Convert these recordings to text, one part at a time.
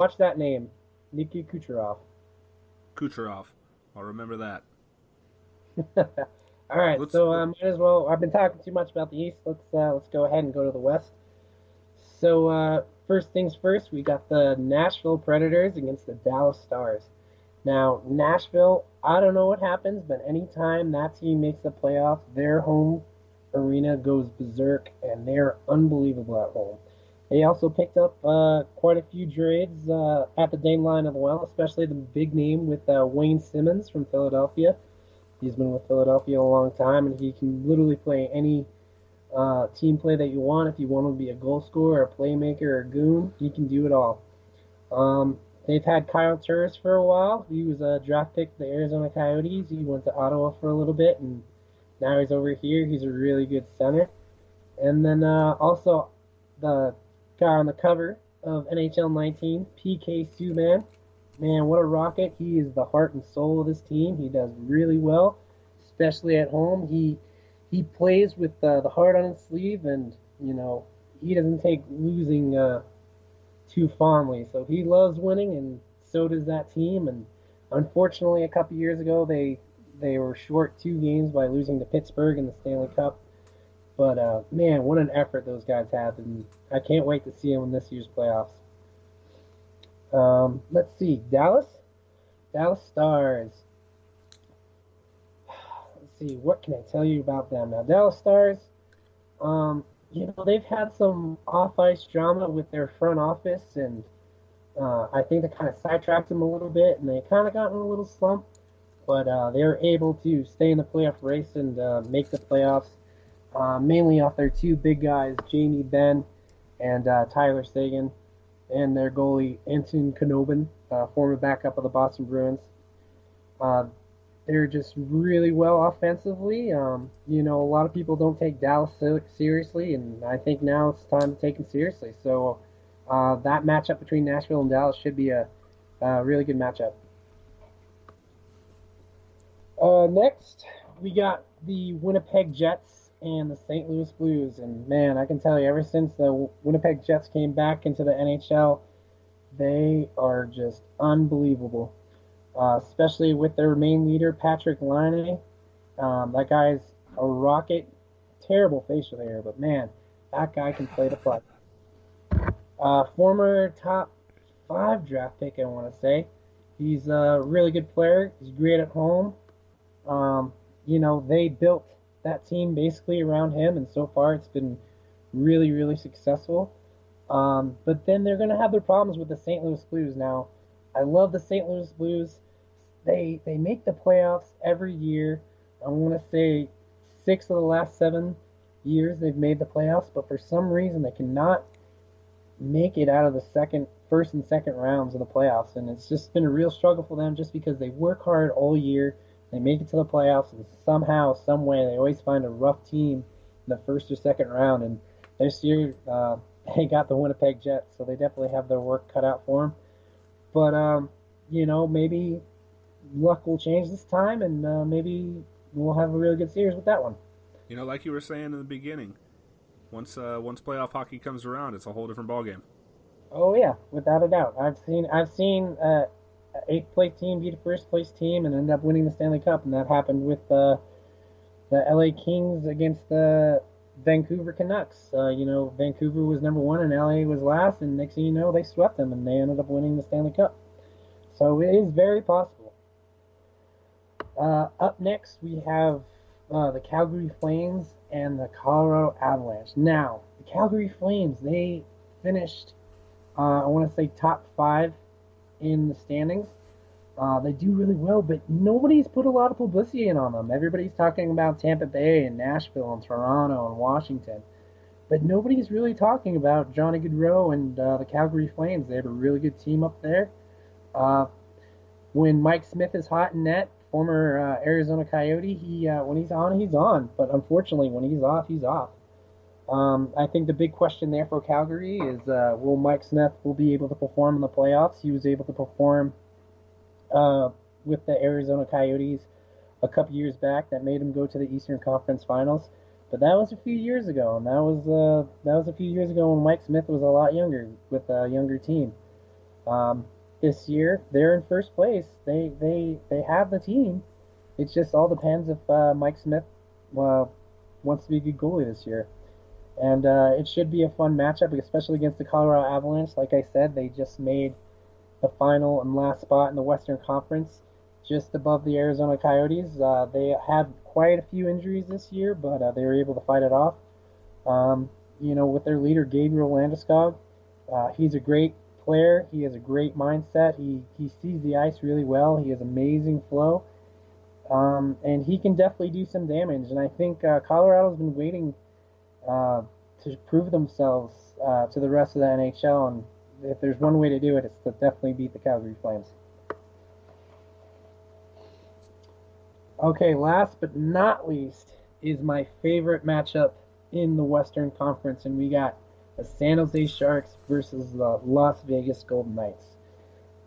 Watch that name, Nikki Kucherov. Kucherov. I'll remember that. All right, Let's. so might as well. I've been talking too much about the East. Let's go ahead and go to the West. So first things first, we got the Nashville Predators against the Dallas Stars. Now Nashville, I don't know what happens, but anytime that team makes the playoffs, their home arena goes berserk, and they're unbelievable at home. They also picked up quite a few trades at the deadline as well, especially the big name with Wayne Simmons from Philadelphia. He's been with Philadelphia a long time, and he can literally play any team play that you want. If you want to be a goal scorer, a playmaker, or a goon, he can do it all. They've had Kyle Turris for a while. He was a draft pick for the Arizona Coyotes. He went to Ottawa for a little bit, and now he's over here. He's a really good center. And then also the guy on the cover of NHL 19, PK Subban. Man, what a rocket. He is the heart and soul of this team. He does really well, especially at home. He plays with the heart on his sleeve, and he doesn't take losing too fondly. So he loves winning, and so does that team. And unfortunately, a couple years ago, they were short 2 games by losing to Pittsburgh in the Stanley Cup. But man, what an effort those guys have, and I can't wait to see them in this year's playoffs. Let's see, Dallas Stars. Let's see, what can I tell you about them now? Dallas Stars. They've had some off-ice drama with their front office, and I think that kind of sidetracked them a little bit, and they kind of got in a little slump. But they were able to stay in the playoff race and make the playoffs, mainly off their two big guys, Jamie Benn and Tyler Seguin, and their goalie Anton Konobin, former backup of the Boston Bruins. Uh, they're just really well offensively. A lot of people don't take Dallas seriously, and I think now it's time to take them seriously. So that matchup between Nashville and Dallas should be a really good matchup. Next, we got the Winnipeg Jets and the St. Louis Blues. And man, I can tell you, ever since the Winnipeg Jets came back into the NHL, they are just unbelievable. Especially with their main leader, Patrick Laine. That guy's a rocket. Terrible facial hair, but man, that guy can play the puck. Former top 5 draft pick, I want to say. He's a really good player. He's great at home. They built that team basically around him, and so far it's been really, really successful. But then they're going to have their problems with the St. Louis Blues. Now, I love the St. Louis Blues. They make the playoffs every year. I want to say 6 of the last 7 years they've made the playoffs, but for some reason they cannot make it out of the first and second rounds of the playoffs, and it's just been a real struggle for them just because they work hard all year. They make it to the playoffs, and somehow, some way, they always find a rough team in the first or second round. And this year, they got the Winnipeg Jets, so they definitely have their work cut out for them. But maybe luck will change this time, and maybe we'll have a really good series with that one. Like you were saying in the beginning, once playoff hockey comes around, it's a whole different ballgame. Oh yeah, without a doubt. I've seen eighth place team beat a first place team and end up winning the Stanley Cup, and that happened with the LA Kings against the Vancouver Canucks. Vancouver was number one and LA was last, and next thing you know, they swept them and they ended up winning the Stanley Cup. So it is very possible. Up next, we have the Calgary Flames and the Colorado Avalanche. Now, the Calgary Flames, they finished, I want to say, top 5 in the standings. They do really well, but nobody's put a lot of publicity in on them. Everybody's talking about Tampa Bay and Nashville and Toronto and Washington, but nobody's really talking about Johnny Gaudreau and the Calgary Flames. They have a really good team up there. Uh, when Mike Smith is hot in net, former Arizona Coyote, he when he's on, he's on. But unfortunately, when he's off, he's off. I think the big question there for Calgary is will Mike Smith will be able to perform in the playoffs? He was able to perform uh, with the Arizona Coyotes a couple years back that made him go to the Eastern Conference Finals. But that was a few years ago, and that was a few years ago when Mike Smith was a lot younger with a younger team. Um, this year, they're in first place. They have the team. It just all depends if Mike Smith uh, wants to be a good goalie this year. And it should be a fun matchup, especially against the Colorado Avalanche. Like I said, they just made the final and last spot in the Western Conference, just above the Arizona Coyotes. They had quite a few injuries this year, but they were able to fight it off. With their leader Gabriel Landeskog, he's a great player. He has a great mindset. He sees the ice really well. He has amazing flow, and he can definitely do some damage. And I think Colorado's been waiting uh, to prove themselves to the rest of the NHL. And if there's one way to do it, it's to definitely beat the Calgary Flames. Okay, last but not least is my favorite matchup in the Western Conference, and we got the San Jose Sharks versus the Las Vegas Golden Knights.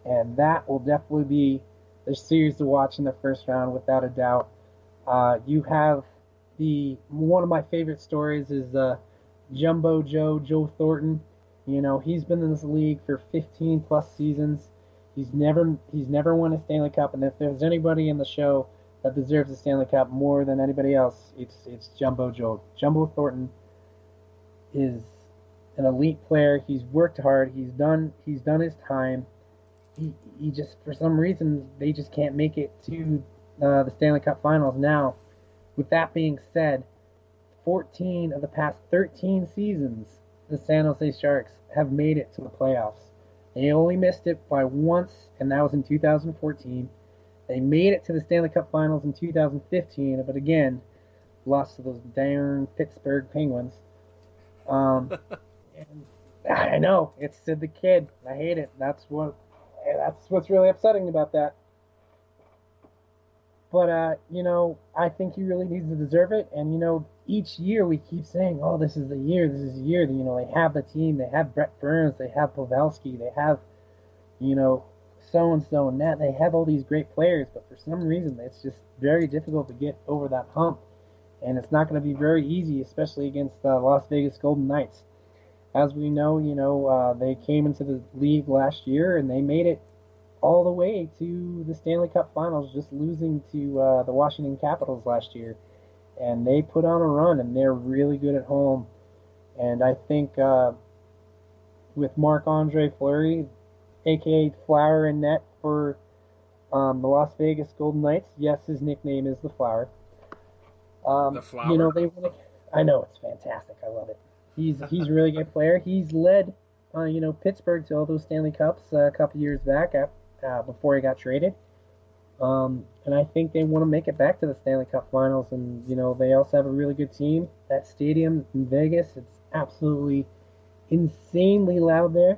And that will definitely be the series to watch in the first round, without a doubt. You have the one of my favorite stories is Jumbo Joe Thornton. He's been in this league for 15 plus seasons. He's never won a Stanley Cup, and if there's anybody in the show that deserves a Stanley Cup more than anybody else, it's Jumbo Joe. Jumbo Thornton is an elite player. He's worked hard. He's done his time. He just, for some reason, they just can't make it to the Stanley Cup Finals. Now, with that being said, 14 of the past 13 seasons, the San Jose Sharks have made it to the playoffs. They only missed it by once, and that was in 2014. They made it to the Stanley Cup Finals in 2015, but again, lost to those darn Pittsburgh Penguins. And I know it's Sid the Kid. I hate it. That's what's really upsetting about that. But I think he really needs to deserve it. And each year we keep saying, "Oh, this is the year. This is the year." They have the team. They have Brett Burns. They have Pavelski. They have you know so and so and that. They have all these great players, but for some reason, it's just very difficult to get over that hump. And it's not going to be very easy, especially against the Las Vegas Golden Knights. As we know, they came into the league last year and they made it all the way to the Stanley Cup Finals, just losing to the Washington Capitals last year. And they put on a run, and they're really good at home. And I think with Marc-Andre Fleury, aka Flower in net for the Las Vegas Golden Knights, yes, his nickname is the Flower. The Flower. They win. I know, it's fantastic. I love it. He's a really good player. He's led Pittsburgh to all those Stanley Cups a couple years back before he got traded. And I think they want to make it back to the Stanley Cup Finals. And they also have a really good team. That stadium in Vegas, it's absolutely insanely loud there.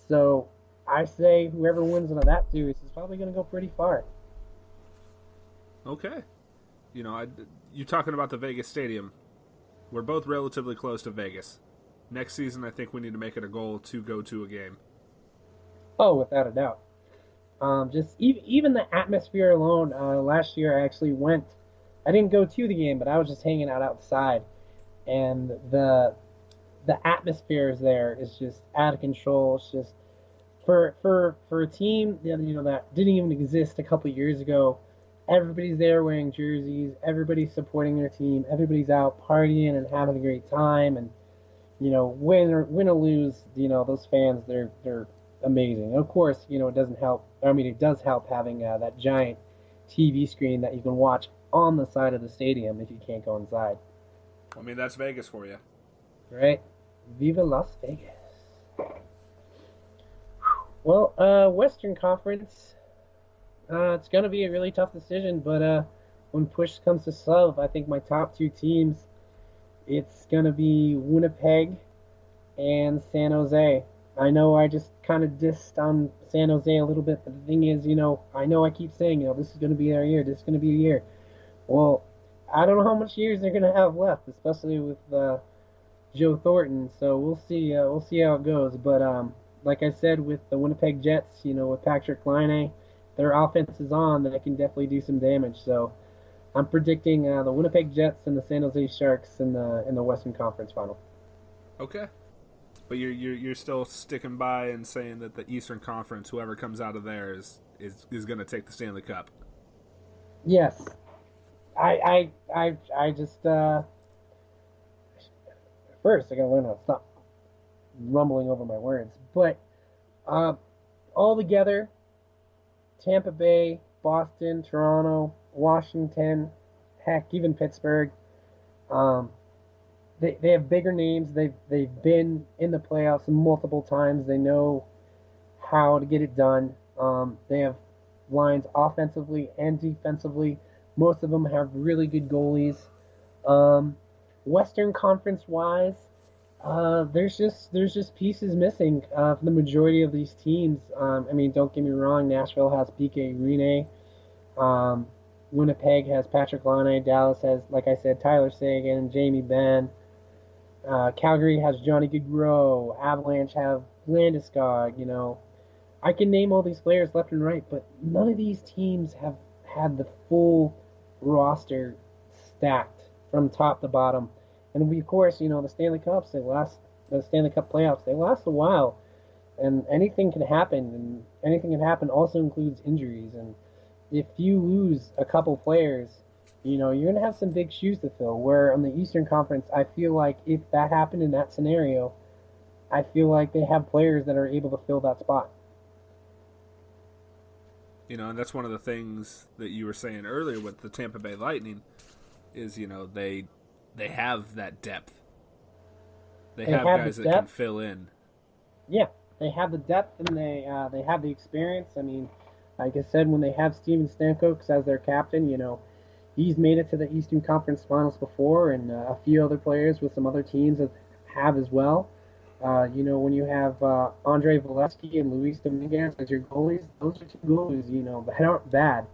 So I say whoever wins into that series is probably going to go pretty far. Okay. You talking about the Vegas Stadium. We're both relatively close to Vegas. Next season, I think we need to make it a goal to go to a game. Oh, without a doubt. Just even the atmosphere alone. Last year, I actually went. I didn't go to the game, but I was just hanging out outside, and the atmosphere there is just out of control. It's just for a team that didn't even exist a couple years ago. Everybody's there wearing jerseys. Everybody's supporting their team. Everybody's out partying and having a great time. And win or lose, those fans they're amazing. And of course, it doesn't help. I mean, it does help having that giant TV screen that you can watch on the side of the stadium if you can't go inside. I mean, that's Vegas for you, right? Viva Las Vegas. Well, Western Conference. It's going to be a really tough decision, but when push comes to shove, I think my top two teams, it's going to be Winnipeg and San Jose. I know I just kind of dissed on San Jose a little bit, but the thing is, I know I keep saying, this is going to be our year, this is going to be a year. Well, I don't know how much years they're going to have left, especially with Joe Thornton, so we'll see how it goes. But like I said, with the Winnipeg Jets, with Patrick Laine, their offense is on, that can definitely do some damage. So I'm predicting the Winnipeg Jets and the San Jose Sharks in the Western Conference Final. Okay. But you're still sticking by and saying that the Eastern Conference, whoever comes out of there, is going to take the Stanley Cup. Yes, I just first I gotta learn how to stop rumbling over my words. But uh, all together, Tampa Bay, Boston, Toronto, Washington, heck, even Pittsburgh. Um, they have bigger names. They've been in the playoffs multiple times. They know how to get it done. They have lines offensively and defensively. Most of them have really good goalies. Um, Western Conference wise, there's just pieces missing for the majority of these teams. I mean, don't get me wrong. Nashville has PK Rene. Um, Winnipeg has Patrick Laine. Dallas has, like I said, Tyler Seguin, Jamie Benn. Calgary has Johnny Gaudreau. Avalanche have Landeskog. I can name all these players left and right, but none of these teams have had the full roster stacked from top to bottom. And we, of course, the Stanley Cups, the Stanley Cup playoffs, they last a while, and anything can happen. And anything can happen also includes injuries. And if you lose a couple players, you're gonna have some big shoes to fill. Where on the Eastern Conference, I feel like if that happened in that scenario, I feel like they have players that are able to fill that spot. And that's one of the things that you were saying earlier with the Tampa Bay Lightning is, they have that depth. They have guys that can fill in. Yeah, they have the depth and they have the experience. I mean, like I said, when they have Steven Stamkos as their captain, he's made it to the Eastern Conference Finals before, and a few other players with some other teams have as well. When you have Andre Valesky and Luis Dominguez as your goalies, those are two goalies, that aren't bad.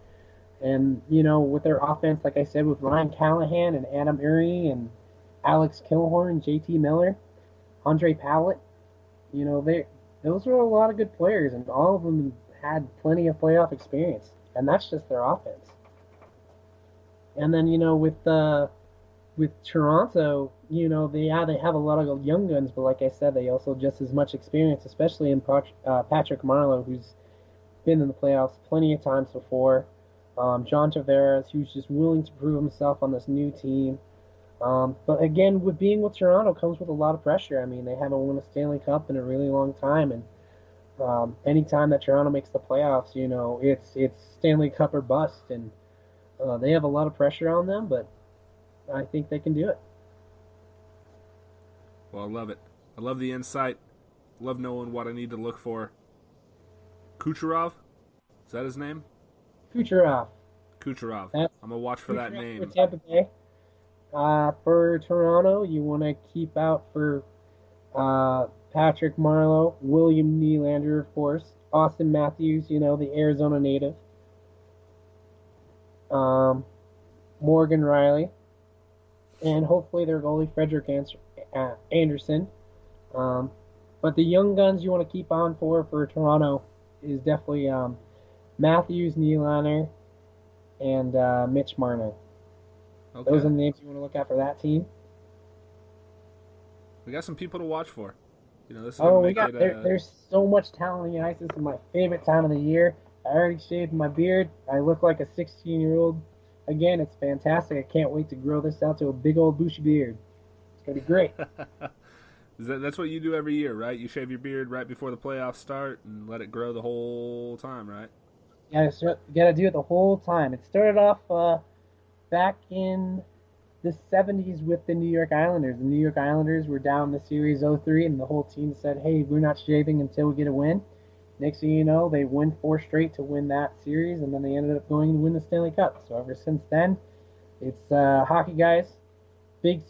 And, with their offense, like I said, with Ryan Callahan and Adam Urey and Alex Killorn, JT Miller, Andre Pallett, those are a lot of good players, and all of them had plenty of playoff experience. And that's just their offense. And then, with Toronto, they have a lot of young guns, but like I said, they also just as much experience, especially in Patrick Marleau, who's been in the playoffs plenty of times before. John Tavares, who's just willing to prove himself on this new team. But again, with being with Toronto comes with a lot of pressure. I mean, they haven't won a Stanley Cup in a really long time, and anytime that Toronto makes the playoffs, it's Stanley Cup or bust, and they have a lot of pressure on them, but I think they can do it. Well, I love it. I love the insight. Love knowing what I need to look for. Kucherov? Is that his name? Kucherov. Kucherov. That's I'm going to watch for Kucherov that name. For Tampa Bay. For Toronto, you want to keep out for Patrick Marleau, William Nylander, of course, Austin Matthews, the Arizona native, Morgan Riley, and hopefully their goalie, Frederick Anderson. But the young guns you want to keep on for Toronto is definitely Matthews, Nylander, and Mitch Marner. Okay. Those are the names you want to look at for that team. We got some people to watch for. This is there's so much talent on the ice. This is my favorite time of the year. I already shaved my beard. I look like a 16-year-old. Again, it's fantastic. I can't wait to grow this out to a big old bushy beard. It's going to be great. That's what you do every year, right? You shave your beard right before the playoffs start and let it grow the whole time, right? Yeah, you got to do it the whole time. It started off back in the 70s with the New York Islanders. The New York Islanders were down the series 0-3, and the whole team said, hey, we're not shaving until we get a win. Next thing you know, they win 4 straight to win that series, and then they ended up going to win the Stanley Cup. So ever since then, it's hockey guys, big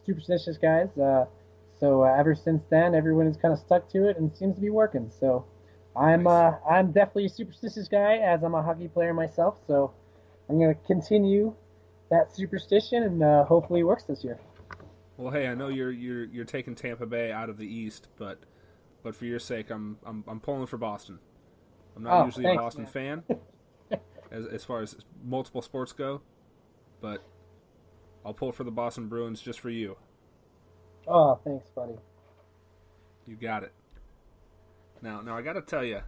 superstitious guys. So ever since then, everyone has kind of stuck to it, and it seems to be working. So I'm definitely a superstitious guy, as I'm a hockey player myself. So I'm going to continue that superstition, and hopefully it works this year. Well, hey, I know you're taking Tampa Bay out of the East, but for your sake, I'm pulling for Boston. I'm not usually a Boston fan, as far as multiple sports go, but I'll pull for the Boston Bruins just for you. Oh, thanks, buddy. You got it. Now I got to tell you,